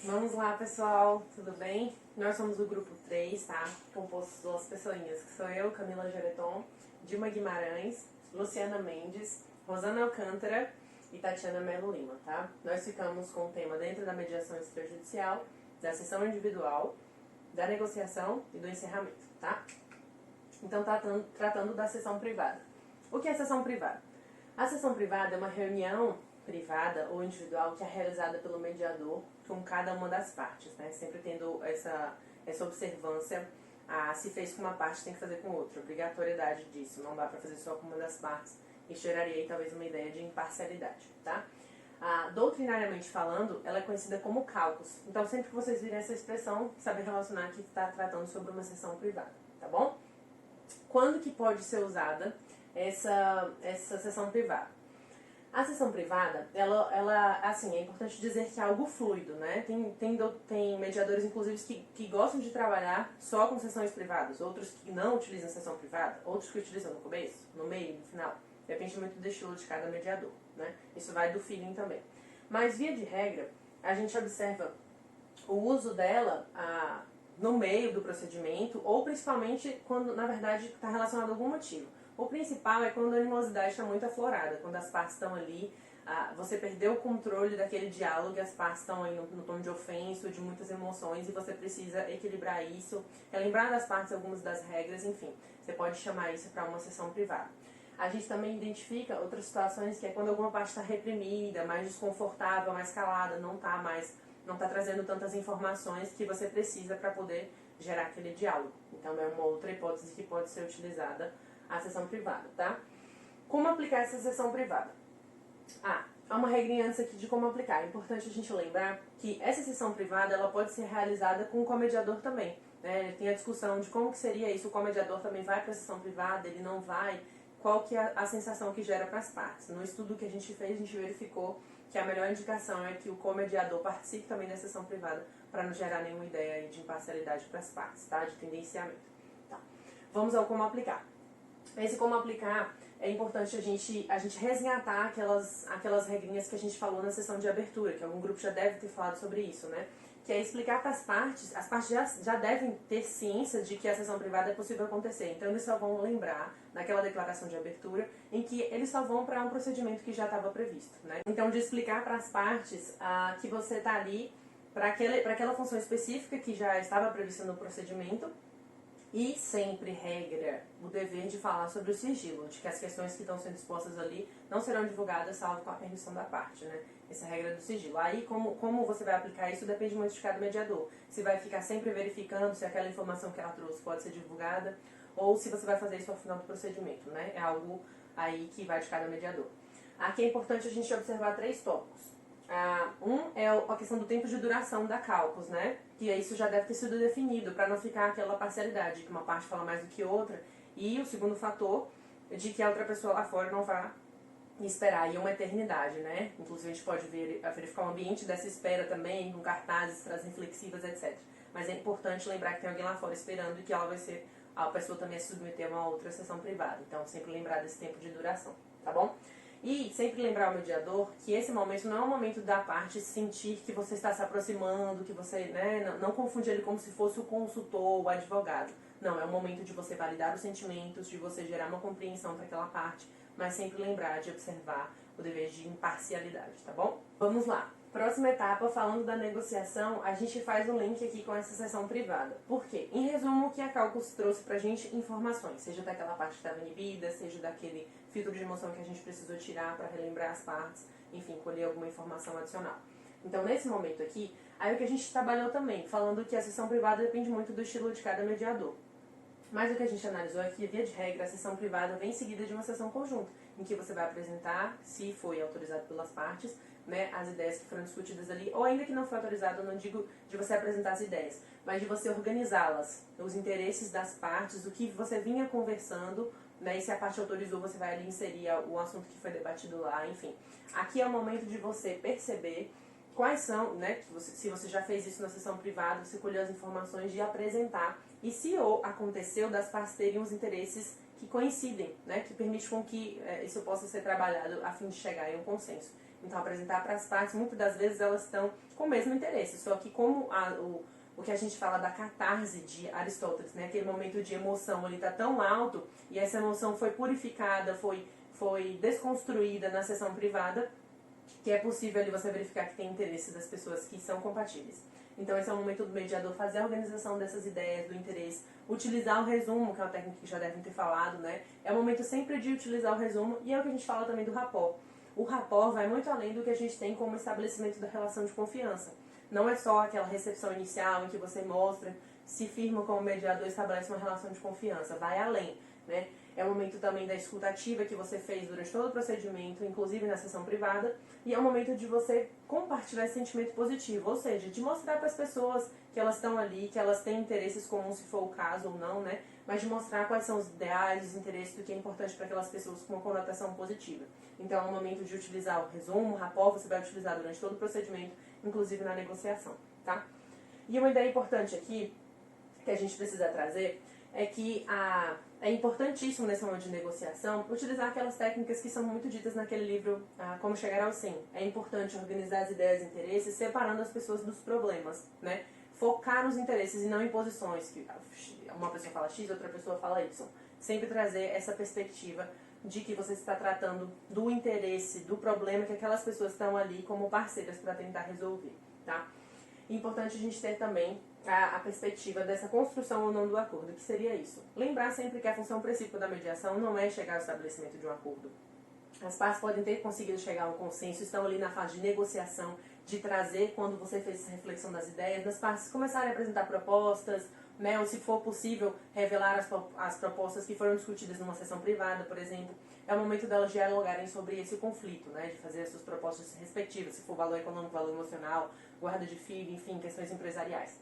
Vamos lá, pessoal, tudo bem? Nós somos o grupo 3, tá? Composto de duas pessoinhas, que sou eu, Camila Gereton, Dilma Guimarães, Luciana Mendes, Rosana Alcântara e Tatiana Melo Lima, tá? Nós ficamos com o tema dentro da mediação extrajudicial, da sessão individual, da negociação e do encerramento, tá? Então, tratando da sessão privada. O que é sessão privada? A sessão privada é uma reunião privada ou individual que é realizada pelo mediador com cada uma das partes, né? Sempre tendo essa observância, se fez com uma parte, tem que fazer com outra. Obrigatoriedade disso, não dá para fazer só com uma das partes. Isso geraria aí, talvez uma ideia de imparcialidade, tá? Doutrinariamente falando, ela é conhecida como caucus. Então, sempre que vocês virem essa expressão, saber relacionar que está tratando sobre uma sessão privada, tá bom? Quando que pode ser usada essa sessão privada? A sessão privada, assim, é importante dizer que é algo fluido, né? Tem mediadores, inclusive, que gostam de trabalhar só com sessões privadas, outros que não utilizam sessão privada, outros que utilizam no começo, no meio, no final. Depende muito do estilo de cada mediador, né? Isso vai do feeling também. Mas, via de regra, a gente observa o uso dela no meio do procedimento, ou principalmente quando, na verdade, está relacionado a algum motivo. O principal é quando a animosidade está muito aflorada, quando as partes estão ali, você perdeu o controle daquele diálogo e as partes estão aí no tom de ofensa, de muitas emoções, e você precisa equilibrar isso, relembrar das partes algumas das regras, enfim. Você pode chamar isso para uma sessão privada. A gente também identifica outras situações que é quando alguma parte está reprimida, mais desconfortável, mais calada, não está trazendo tantas informações que você precisa para poder gerar aquele diálogo. Então é uma outra hipótese que pode ser utilizada a sessão privada, tá? Como aplicar essa sessão privada? Há uma regrinha antes aqui de como aplicar. É importante a gente lembrar que essa sessão privada ela pode ser realizada com o comediador também, né? Tem a discussão de como que seria isso, o comediador também vai para a sessão privada, ele não vai, qual que é a sensação que gera para as partes. No estudo que a gente fez, a gente verificou que a melhor indicação é que o comediador participe também da sessão privada para não gerar nenhuma ideia de imparcialidade para as partes, tá? De tendenciamento. Tá. Vamos ao como aplicar. Esse como aplicar, é importante a gente resgatar aquelas regrinhas que a gente falou na sessão de abertura, que algum grupo já deve ter falado sobre isso, né? Que é explicar para as partes já devem ter ciência de que a sessão privada é possível acontecer. Então, eles só vão lembrar naquela declaração de abertura em que eles só vão para um procedimento que já estava previsto, né? Então, de explicar para as partes que você está ali para aquela função específica que já estava prevista no procedimento. E sempre regra o dever de falar sobre o sigilo, de que as questões que estão sendo expostas ali não serão divulgadas salvo com a permissão da parte, né? Essa é a regra do sigilo. Aí, como você vai aplicar isso, depende muito de cada mediador. Se vai ficar sempre verificando se aquela informação que ela trouxe pode ser divulgada, ou se você vai fazer isso ao final do procedimento, né? É algo aí que vai de cada mediador. Aqui é importante a gente observar 3 tópicos. Um é a questão do tempo de duração da caucus, né? Que isso já deve ter sido definido, para não ficar aquela parcialidade, que uma parte fala mais do que outra. E o segundo fator, de que a outra pessoa lá fora não vá esperar aí uma eternidade, né? Inclusive a gente pode verificar o ambiente dessa espera também, com cartazes, frases reflexivas, etc. Mas é importante lembrar que tem alguém lá fora esperando e que a pessoa também se submeter a uma outra sessão privada. Então, sempre lembrar desse tempo de duração, tá bom? E sempre lembrar ao mediador que esse momento não é um momento da parte sentir que você está se aproximando, que você, né, não confunde ele como se fosse o consultor, o advogado. Não, é um momento de você validar os sentimentos, de você gerar uma compreensão para aquela parte, mas sempre lembrar de observar o dever de imparcialidade, tá bom? Vamos lá. Próxima etapa, falando da negociação, a gente faz um link aqui com essa sessão privada. Por quê? Em resumo, o que a Caucus trouxe pra gente? Informações, seja daquela parte que estava inibida, seja daquele filtro de emoção que a gente precisou tirar para relembrar as partes, enfim, colher alguma informação adicional. Então, nesse momento aqui, aí o que a gente trabalhou também, falando que a sessão privada depende muito do estilo de cada mediador. Mas o que a gente analisou é que, via de regra, a sessão privada vem seguida de uma sessão conjunta, em que você vai apresentar, se foi autorizado pelas partes, né, as ideias que foram discutidas ali, ou ainda que não foi autorizado, eu não digo de você apresentar as ideias, mas de você organizá-las, os interesses das partes, o que você vinha conversando, né, e se a parte autorizou, você vai ali inserir o assunto que foi debatido lá, enfim. Aqui é o momento de você perceber quais são, né, se você já fez isso na sessão privada, você colheu as informações de apresentar, e se aconteceu das partes terem os interesses que coincidem, né, que permite com que isso possa ser trabalhado a fim de chegar em um consenso. Então, apresentar para as partes, muitas das vezes elas estão com o mesmo interesse, só que como o que a gente fala da catarse de Aristóteles, né? Aquele momento de emoção, ele está tão alto e essa emoção foi purificada, foi desconstruída na sessão privada, que é possível ali você verificar que tem interesse das pessoas que são compatíveis. Então esse é o momento do mediador fazer a organização dessas ideias, do interesse, utilizar o resumo, que é uma técnica que já devem ter falado, né? É o momento sempre de utilizar o resumo e é o que a gente fala também do rapport. O rapport vai muito além do que a gente tem como estabelecimento da relação de confiança. Não é só aquela recepção inicial em que você mostra, se firma como mediador e estabelece uma relação de confiança. Vai além, né? É o momento também da escuta ativa que você fez durante todo o procedimento, inclusive na sessão privada, e é o momento de você compartilhar esse sentimento positivo, ou seja, de mostrar para as pessoas que elas estão ali, que elas têm interesses comuns, se for o caso ou não, né? Mas de mostrar quais são os ideais, os interesses do que é importante para aquelas pessoas com uma conotação positiva. Então é o momento de utilizar o resumo, o rapport, você vai utilizar durante todo o procedimento, inclusive na negociação, tá? E uma ideia importante aqui, que a gente precisa trazer, é que é importantíssimo nesse momento de negociação utilizar aquelas técnicas que são muito ditas naquele livro Como Chegar ao Sim. É importante organizar as ideias e interesses separando as pessoas dos problemas, né? Focar nos interesses e não em posições, que uma pessoa fala X, outra pessoa fala Y. Sempre trazer essa perspectiva de que você está tratando do interesse, do problema que aquelas pessoas estão ali como parceiras para tentar resolver, tá? É importante a gente ter também a perspectiva dessa construção ou não do acordo, que seria isso. Lembrar sempre que a função principal da mediação não é chegar ao estabelecimento de um acordo. As partes podem ter conseguido chegar a um consenso, estão ali na fase de negociação, de trazer, quando você fez essa reflexão das ideias, das partes começarem a apresentar propostas, né, ou se for possível, revelar as propostas que foram discutidas numa sessão privada, por exemplo. É o momento delas dialogarem sobre esse conflito, né, de fazer as suas propostas respectivas, se for valor econômico, valor emocional, guarda de filho, enfim, questões empresariais.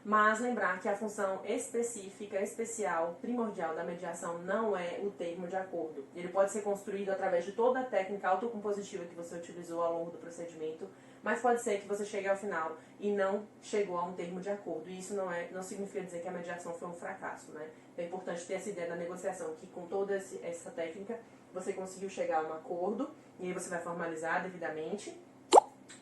Mas lembrar que a função específica, especial, primordial da mediação não é o termo de acordo. Ele pode ser construído através de toda a técnica autocompositiva que você utilizou ao longo do procedimento, mas pode ser que você chegue ao final e não chegou a um termo de acordo. E isso não significa dizer que a mediação foi um fracasso, né? É importante ter essa ideia da negociação, que com toda essa técnica você conseguiu chegar a um acordo, e aí você vai formalizar devidamente,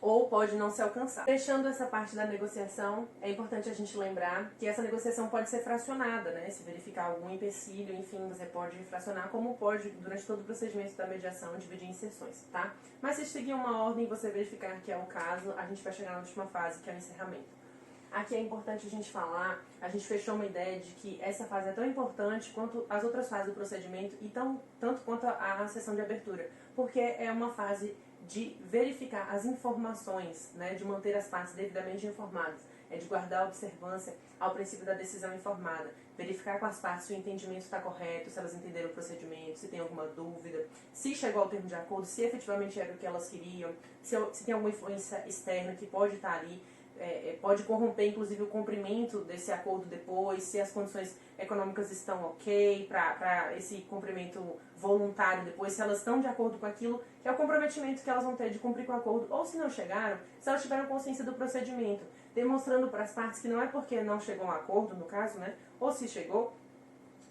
ou pode não se alcançar. Fechando essa parte da negociação, é importante a gente lembrar que essa negociação pode ser fracionada, né? Se verificar algum empecilho, enfim, você pode fracionar, como pode, durante todo o procedimento da mediação, dividir em sessões, tá? Mas se seguir uma ordem e você verificar que é o caso, a gente vai chegar na última fase, que é o encerramento. Aqui é importante a gente falar, a gente fechou uma ideia de que essa fase é tão importante quanto as outras fases do procedimento e tanto quanto a sessão de abertura, porque é uma fase de verificar as informações, né, de manter as partes devidamente informadas, é de guardar a observância ao princípio da decisão informada, verificar com as partes se o entendimento está correto, se elas entenderam o procedimento, se tem alguma dúvida, se chegou ao termo de acordo, se efetivamente era o que elas queriam, se tem alguma influência externa que pode estar ali, pode corromper inclusive o cumprimento desse acordo depois, se as condições econômicas estão ok para esse cumprimento voluntário depois, se elas estão de acordo com aquilo, que é o comprometimento que elas vão ter de cumprir com o acordo, ou se não chegaram, se elas tiveram consciência do procedimento, demonstrando para as partes que não é porque não chegou a um acordo, no caso, né, ou se chegou,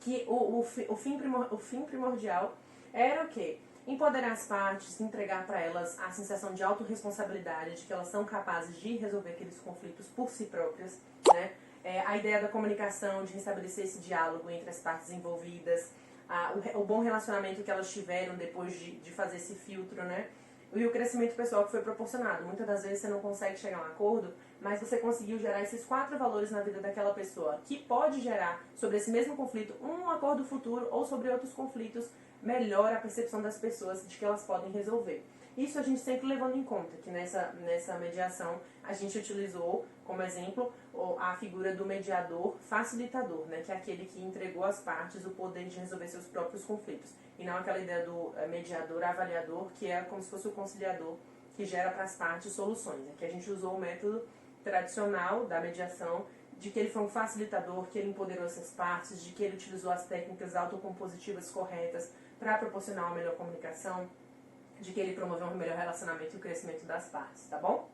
que o fim primordial era o quê? Empoderar as partes, entregar para elas a sensação de autorresponsabilidade, de que elas são capazes de resolver aqueles conflitos por si próprias, né? A ideia da comunicação, de restabelecer esse diálogo entre as partes envolvidas, o bom relacionamento que elas tiveram depois de fazer esse filtro, né? E o crescimento pessoal que foi proporcionado. Muitas das vezes você não consegue chegar a um acordo, mas você conseguiu gerar esses 4 valores na vida daquela pessoa, que pode gerar sobre esse mesmo conflito um acordo futuro ou sobre outros conflitos, melhora a percepção das pessoas de que elas podem resolver. Isso a gente sempre levando em conta, que nessa mediação a gente utilizou como exemplo a figura do mediador facilitador, né, que é aquele que entregou às partes o poder de resolver seus próprios conflitos. E não aquela ideia do mediador avaliador, que é como se fosse o conciliador que gera para as partes soluções. Aqui a gente usou o método tradicional da mediação, de que ele foi um facilitador, que ele empoderou essas partes, de que ele utilizou as técnicas autocompositivas corretas para proporcionar uma melhor comunicação, de que ele promoveu um melhor relacionamento e o crescimento das partes, tá bom?